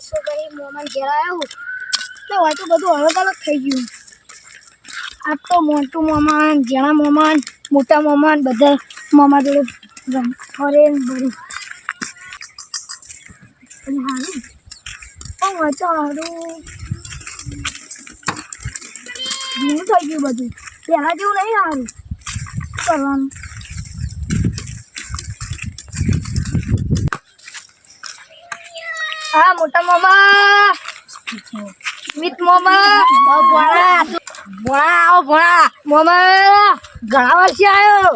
વર્ષો કરી મોમાં ઘેર આવ્યો તો હોય તો બધું અલગ અલગ થઈ ગયું. આ તો મોટું મોમાન, જેણા મોમાન, મોટા મોમાન બધા મોમા જોડે ફરે ને બધું. અને સારું પણ હોય તો સારું ધીમું થઈ ગયું બધું. પહેલાં જેવું નહીં સારું. શું કરવાનું? હા મોટા મામા, મિત મામા, ભોળા આવો ભોળા મામા. ઘણા વર્ષે આવ્યો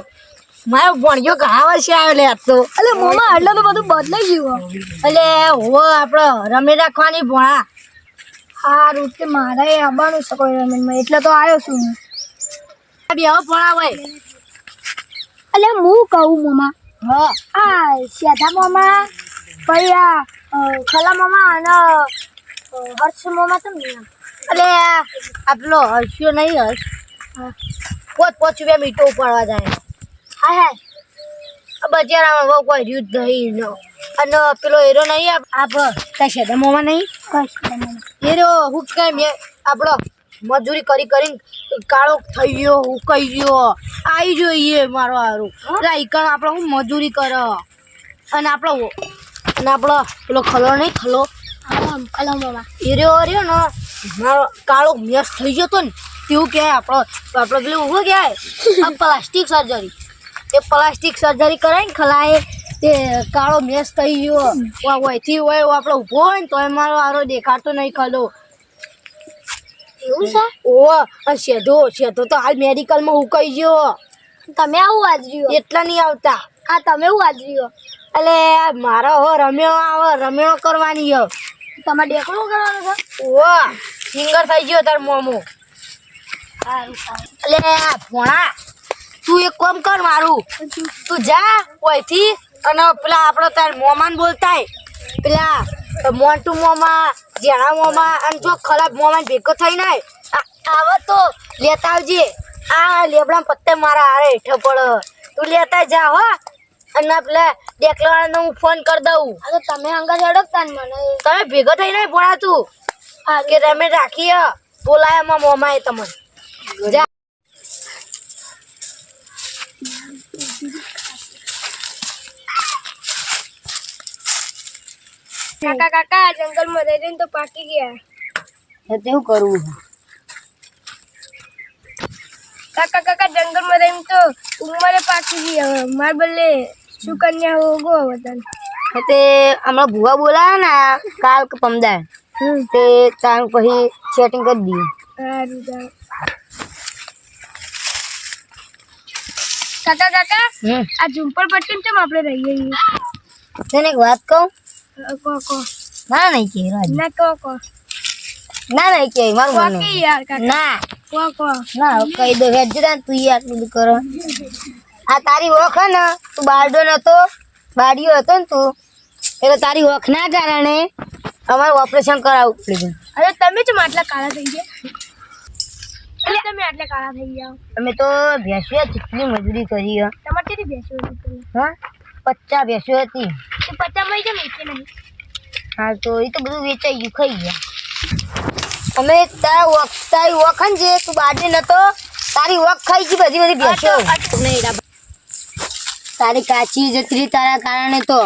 મારો ભણ્યો, ઘણા વર્ષે આવ્યો લે તો. એટલે મામા એટલે તો બધું બદલાઈ ગયું. એટલે હો આપણે રમી રાખવાની ભોળા. સારું તે મારે આવવાનું છે કોઈ રમીનમાં એટલે તો આવ્યો છું હું. બેહો ભોળા ભાઈ. એટલે હું કહું મામા, હા આ શેઠા મામા પછી આ ખલા મામા અને હર્ષ મામા તો નહીં. એટલે આપણો હર્ષ્યો નહીં, હર્ષ પોચ રૂપિયા મીઠો ઉપાડવા જાય. હા હા બજારમાં બહુ કોઈ રહ્યું જ નહીં. અને પેલો હીરો નહીં આપ ત્યાં શેઠા મામા નહીં, હીરો હું કઈ મેં આપણો મજૂરી કરી કરીને કાળો થઈ ગયો, ઉકાઈ ગયો. આવી જોઈએ મારો હારું. એટલે ઈકણ આપણે હું મજૂરી કરે અને આપણો પેલો ખલો નહીં, ખલો મામા હીરો રહ્યો ને મારો કાળો મેસ થઈ ગયો હતો ને તેવું કહેવાય. આપણે પેલું ઊભું કહેવાય પ્લાસ્ટિક સર્જરી. એ પ્લાસ્ટિક સર્જરી કરાય ને ખલાએ તે કાળો મેસ થઈ ગયો. વયથી હોય આપણે ઊભો હોય ને તો એ મારો હારો દેખાતો નહીં ખલો. એવું છે? ઓહ શેઢો તો હાલ મેડિકલમાં ઉકાઈ ગયો. તમે આવું વાજર્યું એટલા નહીં આવતા. હા તમે એવું વાજર્યું? એટલે મારો હો રમ્યો આવે, રમ્યો કરવાની હો. તમારે ડેકડો કરવાનો છે? ઓહ સિંગર થઈ ગયો તાર મોમો. એટલે ભોણા તું એક કામ કર મારું, તું જા ઓયથી અને પેલા આપણો તાર મોમાન બોલતા પેલા મોન્ટુ મોમા, જેણા મોમા અને જો ખરાબ મોમાન ભેગો થઈ ને આવે તો લેતા આવજે. આ લેબડા પત્તે મારા હારે હેઠો પડે, તું લેતા જા હો. અને પેલા ડેકલાવાળાને હું ફોન કરી દઉં. તો તમે અંગા ઝડપતા ને મને તમે ભેગો થઈ ને ભોળા તું કે તમે રાખીએ બોલાયામાં મોમાએ તમને જા. કાકા જંગલમાં જઈને તો પાકી ગયા. શું કરવું કાકા જંગલમાં રહીને તો ઉંમરે પાકી ગઈ. હવે માર બદલે શું કન્યા હોગો વતન તે હમણાં ભૂવા બોલાવે ને કાલ કે પમદાર તે તાર પછી સેટિંગ કરી દઈએ. કાકા આ ઝુંપડપટ્ટી કેમ આપણે રહીએ છીએ? તને એક વાત કહું? ના નહીં કે ના કહો ના નહીં કે મારું ના ના કહી દો હેડ જરા તું આટલું બધું કરો. આ તારી ઓખ હે ને તું બારડો નતો, બાડીઓ હતો ને તું એટલે તારી ઓખ ના કારણે અમારે ઓપરેશન કરાવવું પડ્યું. અરે તમે જ આટલા કાળા થઈ ગયા? એટલે તમે આટલા કાળા થઈ ગયા? અમે તો ભેંસો કેટલી મજૂરી કરી. તમારે કેટલી ભેંસો હતી? હા 50 ભેંસો હતી. 50 માં કેમ વેચે નહીં? હા તો એ તો બધું વેચાઈ ગયું, ખાઈ ગયા અમે. તારી ઓખન છે તું બાજરી નતો, તારી ઓખ ખાઈ ગઈ બધી ભેંસો. તારી કાચી જતરી તારા કારણે તો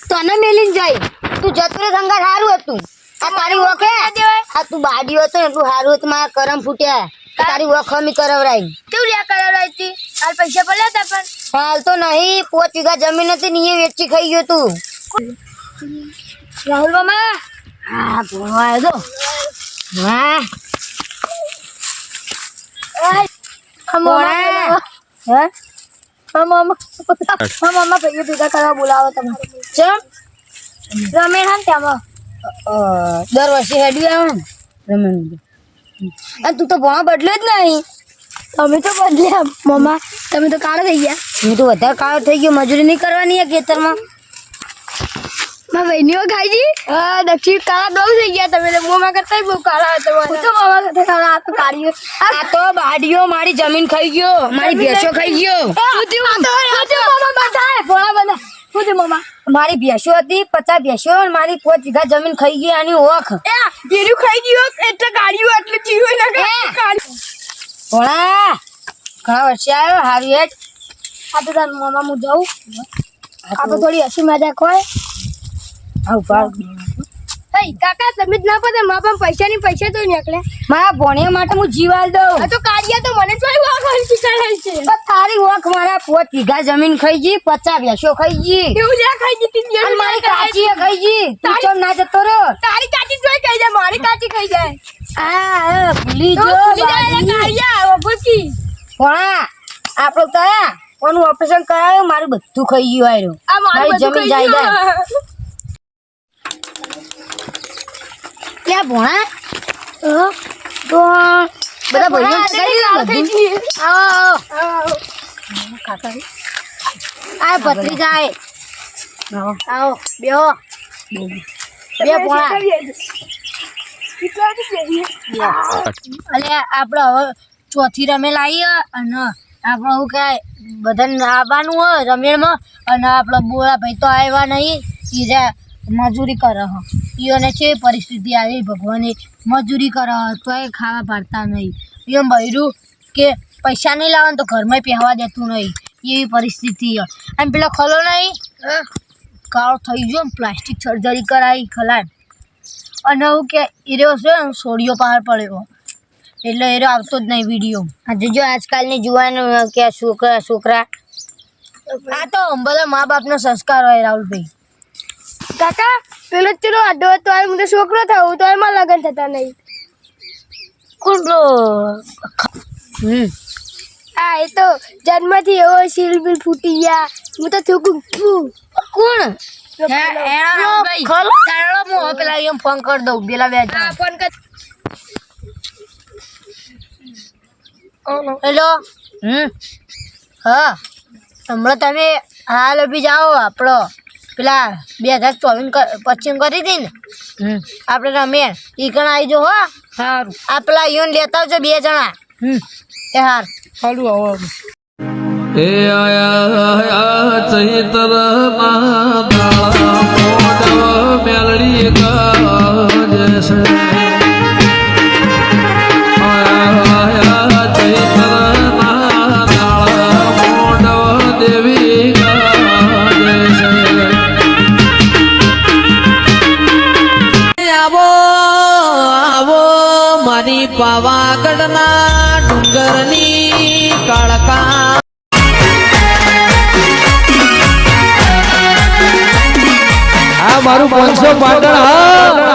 તને મેલીને જાય. તું જતરે સંગા સારું હતું. આ તારી ઓખે આ તું બાડી હતો ને એટલું સારું હતું. મારા કરમ ફૂટ્યા. તારી ઓખ અમી કરવરાઈ. કેવું લ્યા કરવરાઈ હતી? હાલ પૈસા પડ્યા હતા પણ હાલ તો નહીં. 5 વીઘા જમીન હતી ને એ વેચી ખાઈ ગયો તું. રાહુલ મામા હા ભણવા આવ્યો તો. હા મામા ભાઈ ભેગા કરવા બોલાવો તમારે. ચમ રમેણ હા ત્યાં દર વર્ષે હેડવી આવે ને રમેણ. અને તું તો ભણા બદલે જ નહીં. તમે તો બદલ્યા મામા, તમે તો કાળો થઈ ગયા. હું તો વધારે કાળો થઈ ગયો. મજૂરી નહીં કરવાની આ ખેતરમાં. મારા બહેનીઓ ખાઈજી દક્ષિણ કાળા બહુ થઈ ગયા. તમે મોમાં કરતા બહુ કાળા હતા. હું તો મામા કરતા કાળા આ તો કાઢ્યો. આ તો બાડીઓ મારી જમીન ખાઈ ગયો, મારી ભેંસો ખાઈ ગયો. મામા બધા ભોળા બધા શું છે મામા? મારી ભેંસો હતી 50 ભેંસો અને મારી 5 વીઘા જમીન ખાઈ ગઈ આની ઓખ. ગીર્યું ખાઈ ગયું એટલે ગાડીઓ આટલું જીવ્યું ના ભોળા ઘણા વર્ષે આવ્યો હારું હેઠ. આ તો તાર મામા હું જાઉં. આ તો થોડી હસી મજાક હોય. કાકા તમે જ ના પતે મા બાપ પૈસા તો નીકળે. મારા ભોણિયા માટે હું જીવાલ દઉં. આ તો કાઢિયા તો મને જોઈ વાગવાની શીખવાડાય છે. પણ તારી ઓખ મારા 5 વીઘા જમીન ખાઈ ગઈ 50 ભેંસો ખાઈ ગઈ એવું લ્યા ખાઈ જીતી અને મારી કાચી ખાઈ ગઈ. તું કેમ ના જતો રહ્યો? તારી કાચી જોઈ ખાઈ જાય મારી કાચી ખાઈ જાય. ભૂલી જો ભોણા આપણો કયા કોનું ઓપરેશન કરાયું મારું બધું ખાઈ ગયું આયરો. મારી જમીન જાયદાદ ક્યાં ભોણા તો બધા ભાઈઓ આ ભત્રીજા આવો બેહો બે ભોણા. અલે આપણે હવે ચોથી રમેલ આવી અને આપણે શું કહેવાય બધાને આવવાનું હોય રમેલમાં અને આપણે બોળા ભાઈ તો આવ્યા નહીં એ મજૂરી કરે ઈઓને છે પરિસ્થિતિ આવી ભગવાને મજૂરી કરે તો એ ખાવા પાડતા નહીં એમ બૈરું કે પૈસા નહીં લાવવાનું તો ઘરમાં પહેવા દેતું નહીં એવી પરિસ્થિતિ અને પેલો ખલો નહીં કાળો થઈ ગયો પ્લાસ્ટિક સર્જરી કરાવી ખલાડ અને હું કે એરો છે સોડિયો બહાર પડ્યો એટલે એરો આવતો જ નહીં વિડીયો. આજે જો આજકાલની જુવાન કે છોકરા આ તો બધા મા બાપનો સંસ્કાર હોય રાહુલભાઈ. કાકા પેલો ચલો આડો તો આ મને છોકરો થયો તો એમાં લગન થતા નહીં. કોણ બ્રો? હા એ તો જન્મથી એવો શીલ બિલ ફૂટી ગયા હું તો થૂકું કોણ? પેલા એમ ફોન કરી દઉં પેલા બે ફોન કર. હેલો હા હમણાં તમે હાલ અભી જાઓ આપણો પેલા 2024 કરી હતી ને આપણે રમીએ એ કણ આવી જો હો. સારું આ પેલા યોન લેતા આવજો 2 જણા. એ હાર સારું આવો એ આયા ચૈતર મેલડી ગાજે છે આયા ચૈતર મોડ દેવી ગાજે છે. આવો આવો મારી પાવાગઢના ડુંગરની કાળકા મારું 500 પાટણ હા.